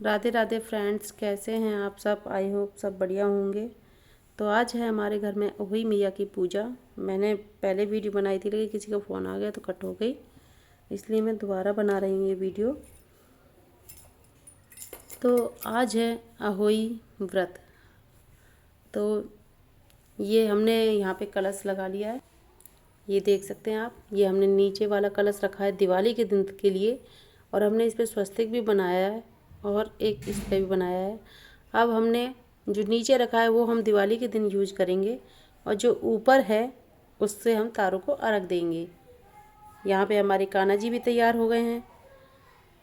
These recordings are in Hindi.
राधे राधे फ्रेंड्स, कैसे हैं आप सब। आई होप सब बढ़िया होंगे। तो आज है हमारे घर में अहोई मैया की पूजा। मैंने पहले वीडियो बनाई थी लेकिन किसी का फ़ोन आ गया तो कट हो गई, इसलिए मैं दोबारा बना रही हूँ ये वीडियो। तो आज है अहोई व्रत। तो ये हमने यहाँ पे कलश लगा लिया है, ये देख सकते हैं आप। ये हमने नीचे वाला कलश रखा है दिवाली के दिन के लिए, और हमने इस पर स्वस्तिक भी बनाया है और एक इस पर भी बनाया है। अब हमने जो नीचे रखा है वो हम दिवाली के दिन यूज करेंगे, और जो ऊपर है उससे हम तारों को अर्घ देंगे। यहाँ पे हमारे कान्हा जी भी तैयार हो गए हैं,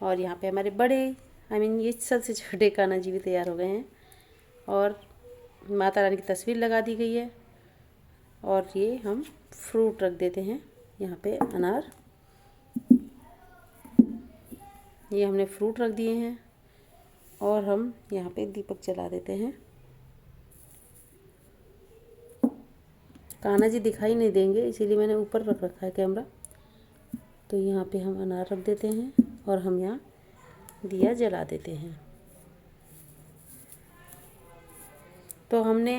और यहाँ पे हमारे बड़े ये सबसे छोटे कान्हा जी भी तैयार हो गए हैं, और माता रानी की तस्वीर लगा दी गई है। और ये हम फ्रूट रख देते हैं यहाँ पे, अनार, ये हमने फ्रूट रख दिए हैं, और हम यहाँ पे दीपक जला देते हैं। कान्हा जी दिखाई नहीं देंगे इसीलिए मैंने ऊपर रख रखा है कैमरा। तो यहाँ पे हम अनार रख देते हैं और हम यहाँ दिया जला देते हैं। तो हमने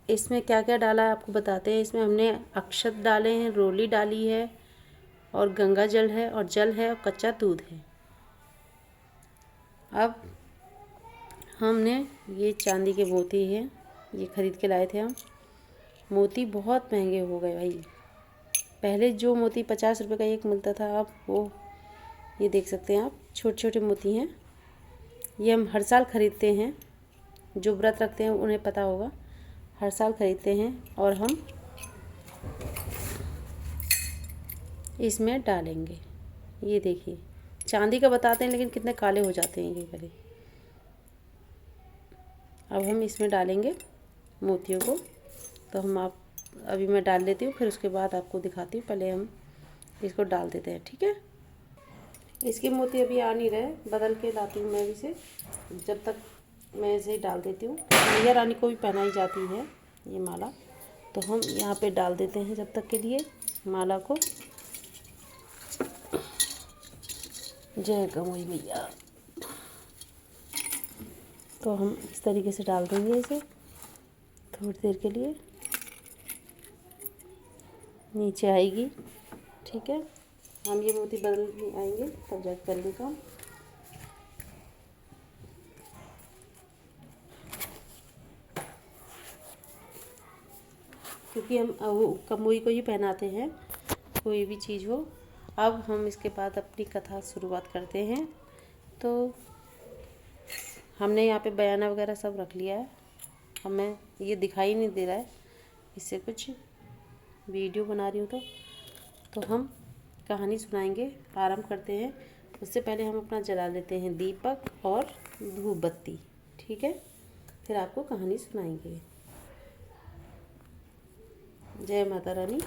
इसमें क्या क्या डाला है आपको बताते हैं। इसमें हमने अक्षत डाले हैं, रोली डाली है, और गंगा जल है, और जल है, और कच्चा दूध है। अब हमने ये चांदी के मोती हैं, ये ख़रीद के लाए थे हम। मोती बहुत महंगे हो गए भाई। पहले जो मोती 50 रुपये का एक मिलता था, अब वो ये देख सकते हैं आप, छोटे छोटे मोती हैं। ये हम हर साल ख़रीदते हैं, जो व्रत रखते हैं उन्हें पता होगा, हर साल ख़रीदते हैं। और हम इसमें डालेंगे। ये देखिए, चांदी का बताते हैं लेकिन कितने काले हो जाते हैं ये गले। अब हम इसमें डालेंगे मोतियों को। तो हम अभी मैं डाल लेती हूँ, फिर उसके बाद आपको दिखाती हूँ। पहले हम इसको डाल देते हैं, ठीक है। इसके मोती अभी आ नहीं रहे, बदल के लाती हूँ मैं इसे। जब तक मैं इसे ही डाल देती हूँ। मैया रानी को भी पहनाई जाती है ये माला, तो हम यहाँ पे डाल देते हैं जब तक के लिए माला को। जय गौरी मैया। तो हम इस तरीके से डाल देंगे इसे थोड़ी देर के लिए, नीचे आएगी, ठीक है। हम ये मोती बदल आएंगे तब जाकर करेंगे काम। क्योंकि हम कमोई को ही पहनाते हैं कोई भी चीज़ हो। अब हम इसके बाद अपनी कथा शुरुआत करते हैं। तो हमने यहाँ पे बयाना वगैरह सब रख लिया है। हमें ये दिखाई नहीं दे रहा है, इससे कुछ वीडियो बना रही हूँ। तो हम कहानी सुनाएंगे, आरंभ करते हैं। उससे पहले हम अपना जला लेते हैं दीपक और धूप बत्ती, ठीक है। फिर आपको कहानी सुनाएंगे। जय माता रानी।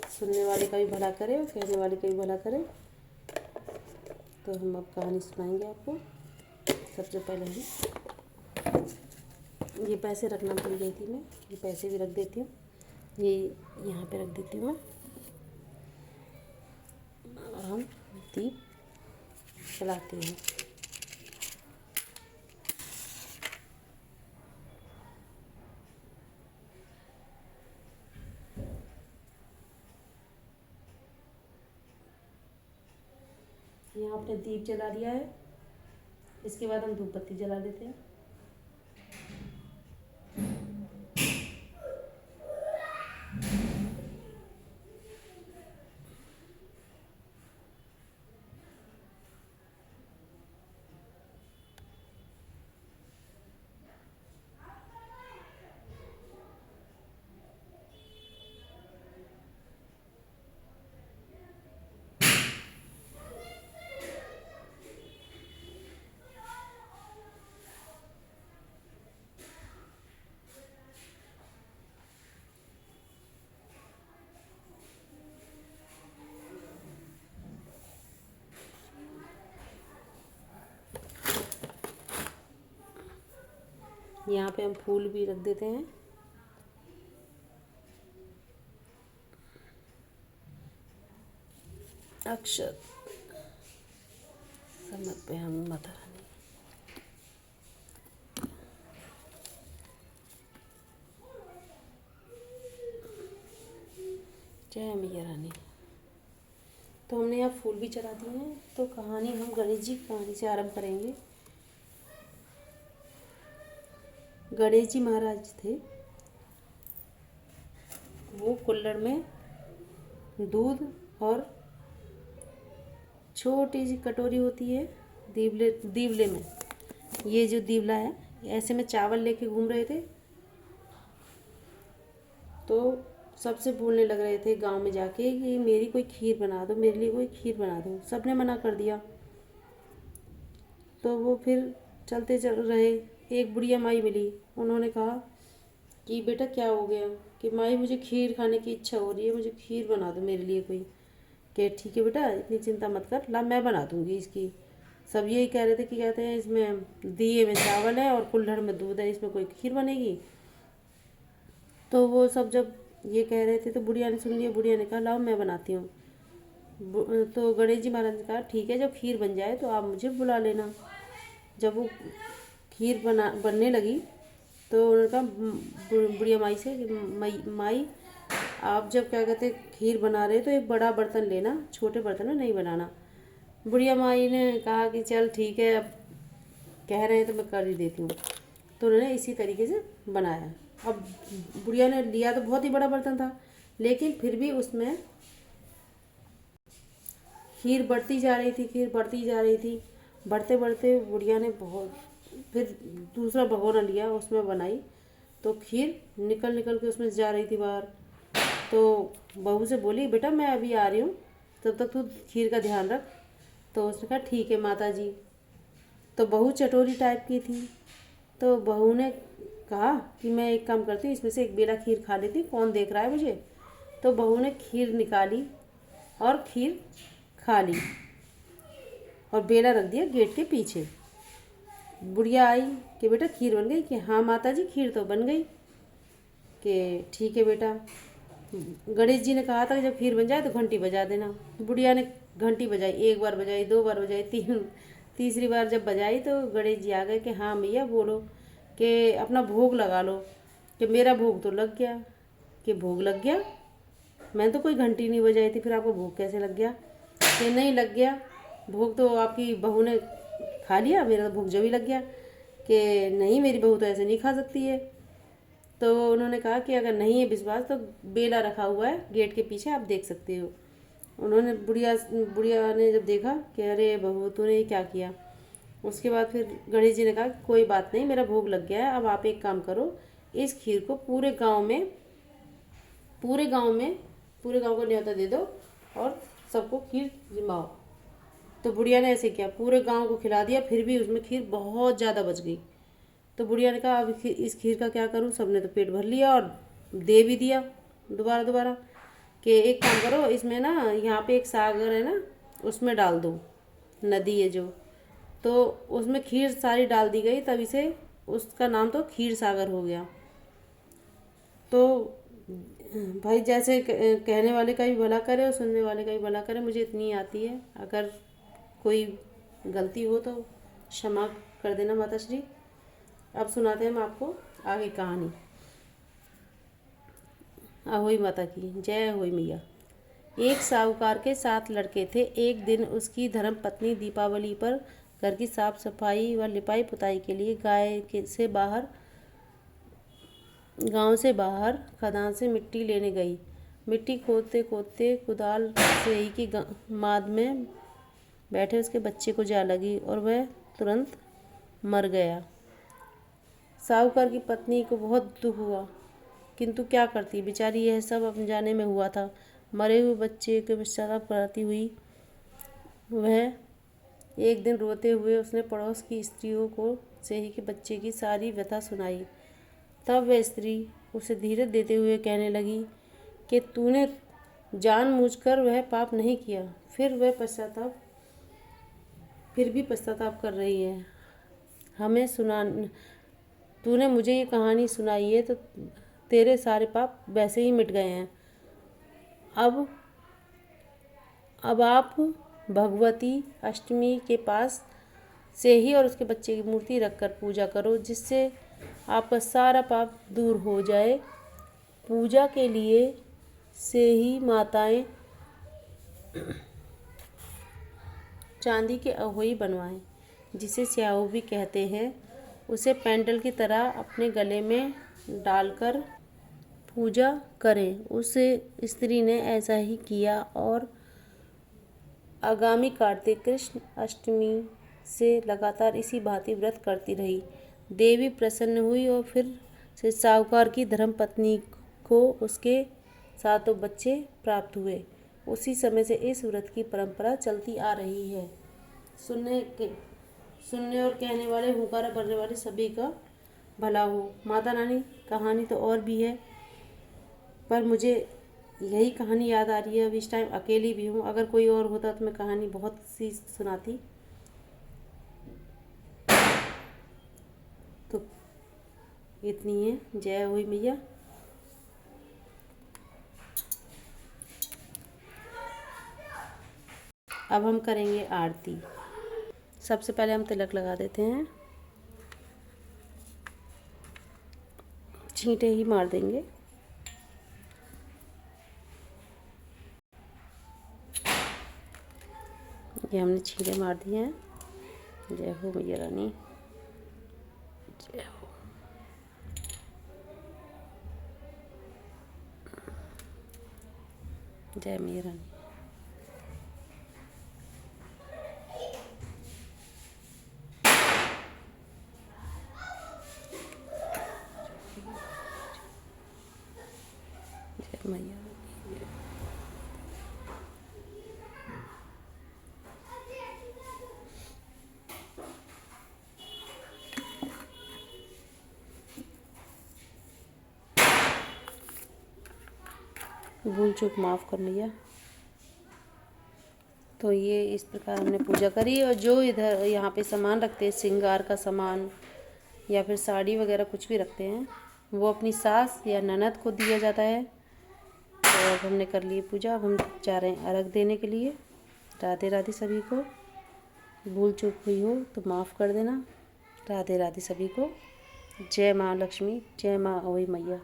सुनने वाले का भी भला करे और कहने वाले का भी भला करे। तो हम अब कहानी सुनाएंगे आपको। सबसे पहले हम ये पैसे रखना भूल गई थी मैं, ये पैसे भी रख देती हूँ, ये यहाँ पे रख देती हूँ मैं। और हम दीप जलाते हैं। यहाँ आपने दीप जला लिया है, इसके बाद हम धूप बत्ती जला देते हैं। यहाँ पे हम फूल भी रख देते हैं। अक्षत समर्पयामि माता रानी। जय मैया रानी। तो हमने यहाँ फूल भी चढ़ा दिए हैं। तो कहानी हम गणेश जी की कहानी से आरंभ करेंगे। गणेश जी महाराज थे, वो कुल्हड़ में दूध और छोटी सी कटोरी होती है दीवले में, ये जो दीवला है, ऐसे में चावल लेके घूम रहे थे। तो सबसे बोलने लग रहे थे गांव में जाके कि मेरी कोई खीर बना दो, मेरे लिए कोई खीर बना दो। सबने मना कर दिया। तो वो फिर चलते चल रहे, एक बुढ़िया माई मिली। उन्होंने कहा कि बेटा क्या हो गया? कि माई मुझे खीर खाने की इच्छा हो रही है, मुझे खीर बना दो मेरे लिए कोई। कि ठीक है बेटा, इतनी चिंता मत कर, ला मैं बना दूंगी इसकी। सब यही कह रहे थे कि कहते हैं इसमें दिए में चावल है और कुल्हड़ में दूध है, इसमें कोई खीर बनेगी? तो वो सब जब ये कह रहे थे तो बुढ़िया ने सुन लिया। बुढ़िया ने कहा लाओ मैं बनाती हूँ। तो गणेश जी महाराज ने कहा ठीक है, जब खीर बन जाए तो आप मुझे बुला लेना। जब वो खीर बनने लगी तो उन्होंने कहा बुढ़िया माई से कि माई आप जब क्या कहते खीर बना रहे तो एक बड़ा बर्तन लेना, छोटे बर्तन में नहीं बनाना। बुढ़िया माई ने कहा कि चल ठीक है, अब कह रहे हैं तो मैं कर ही देती हूँ। तो उन्होंने इसी तरीके से बनाया। अब बुढ़िया ने लिया तो बहुत ही बड़ा बर्तन था, लेकिन फिर भी उसमें खीर बढ़ती जा रही थी, खीर बढ़ती जा रही थी। बढ़ते बढ़ते बुढ़िया ने बहुत फिर दूसरा भगोना लिया, उसमें बनाई तो खीर निकल निकल के उसमें जा रही थी बाहर। तो बहू से बोली बेटा मैं अभी आ रही हूँ, तब तक तू खीर का ध्यान रख। तो उसने कहा ठीक है माता जी। तो बहू चटोरी टाइप की थी, तो बहू ने कहा कि मैं एक काम करती हूँ, इसमें से एक बेला खीर खा लेती, कौन देख रहा है मुझे। तो बहू ने खीर निकाली और खीर खा ली और बेला रख दिया गेट के पीछे। बुढ़िया आई कि बेटा खीर बन गई? कि हाँ माता जी खीर तो बन गई। कि ठीक है बेटा, गणेश जी ने कहा था कि जब खीर बन जाए तो घंटी बजा देना। बुढ़िया ने घंटी बजाई, एक बार बजाई, दो बार बजाई, तीसरी बार जब बजाई तो गणेश जी आ गए कि हाँ मैया बोलो, कि अपना भोग लगा लो। कि मेरा भोग तो लग गया। कि भोग लग गया? मैंने तो कोई घंटी नहीं बजाई थी, फिर आपको भोग कैसे लग गया? कि नहीं लग गया, भोग तो आपकी बहू ने खा लिया, मेरा तो भोग जब ही लग गया। कि नहीं मेरी बहू तो ऐसे नहीं खा सकती है। तो उन्होंने कहा कि अगर नहीं है विश्वास तो बेला रखा हुआ है गेट के पीछे, आप देख सकते हो। उन्होंने बुढ़िया ने जब देखा कि अरे बहू तूने ये क्या किया। उसके बाद फिर गणेश जी ने कहा कोई बात नहीं, मेरा भोग लग गया है, अब आप एक काम करो, इस खीर को पूरे गांव को न्योता दे दो और सबको खीर जिमाओ। तो बुढ़िया ने ऐसे किया, पूरे गांव को खिला दिया, फिर भी उसमें खीर बहुत ज़्यादा बच गई। तो बुढ़िया ने कहा अब इस खीर का क्या करूं? सबने तो पेट भर लिया और दे भी दिया दोबारा। कि एक काम करो, इसमें ना यहाँ पे एक सागर है ना, उसमें डाल दो, नदी है जो। तो उसमें खीर सारी डाल दी गई, तभी से उसका नाम तो खीर सागर हो गया। तो भाई जैसे कहने वाले का भी भला करे और सुनने वाले का भी भला करे, मुझे इतनी आती है। अगर कोई गलती हो तो क्षमा कर देना माता श्री। अब सुनाते हैं हम आपको आगे कहानी। अहोई माता की जय, अहोई मैया। एक साहूकार के 7 लड़के थे। एक दिन उसकी धर्म पत्नी दीपावली पर घर की साफ सफाई व लिपाई पुताई के लिए गांव से बाहर खदान से मिट्टी लेने गई। मिट्टी खोदते खोदते कुदाल से ही की माद में बैठे उसके बच्चे को जा लगी और वह तुरंत मर गया। साहूकार की पत्नी को बहुत दुख हुआ, किंतु क्या करती बेचारी, यह सब अनजाने में हुआ था। मरे हुए बच्चे के पश्चाताप कराती हुई वह एक दिन रोते हुए उसने पड़ोस की स्त्रियों को से ही के बच्चे की सारी व्यथा सुनाई। तब वह स्त्री उसे धीरज देते हुए कहने लगी कि तूने जानबूझकर वह पाप नहीं किया, फिर भी पश्चाताप कर रही है। हमें तूने मुझे ये कहानी सुनाई है तो तेरे सारे पाप वैसे ही मिट गए हैं। अब आप भगवती अष्टमी के पास से ही और उसके बच्चे की मूर्ति रखकर पूजा करो, जिससे आपका सारा पाप दूर हो जाए। पूजा के लिए से ही माताएं चांदी के अहोई बनवाएं, जिसे स्याऊ भी कहते हैं, उसे पेंडल की तरह अपने गले में डालकर पूजा करें। उस स्त्री ने ऐसा ही किया और आगामी कार्तिक कृष्ण अष्टमी से लगातार इसी भांति व्रत करती रही। देवी प्रसन्न हुई और फिर से साहूकार की धर्मपत्नी को उसके 7 बच्चे प्राप्त हुए। उसी समय से इस व्रत की परंपरा चलती आ रही है। सुनने और कहने वाले, हुंकारा भरने वाले सभी का भला हो। माता रानी, कहानी तो और भी है, पर मुझे यही कहानी याद आ रही है। अब इस टाइम अकेली भी हूँ, अगर कोई और होता तो मैं कहानी बहुत सी सुनाती। तो इतनी है। जय हुई मैया। अब हम करेंगे आरती। सबसे पहले हम तिलक लगा देते हैं, छींटे ही मार देंगे। ये हमने छींटे मार दिए हैं। जय हो मैया रानी, जय हो। जय मैया रानी। जय मैया। भूल चूक माफ़ कर मैया। तो ये इस प्रकार हमने पूजा करी। और जो इधर यहाँ पे सामान रखते हैं, श्रृंगार का सामान या फिर साड़ी वगैरह कुछ भी रखते हैं, वो अपनी सास या ननद को दिया जाता है। तो अब हमने कर ली पूजा। अब हम जा रहे हैं अर्घ देने के लिए। राधे राधे सभी को। भूल चूक हुई हो तो माफ़ कर देना। राधे राधे सभी को। जय माँ लक्ष्मी, जय माँ अवई मैया।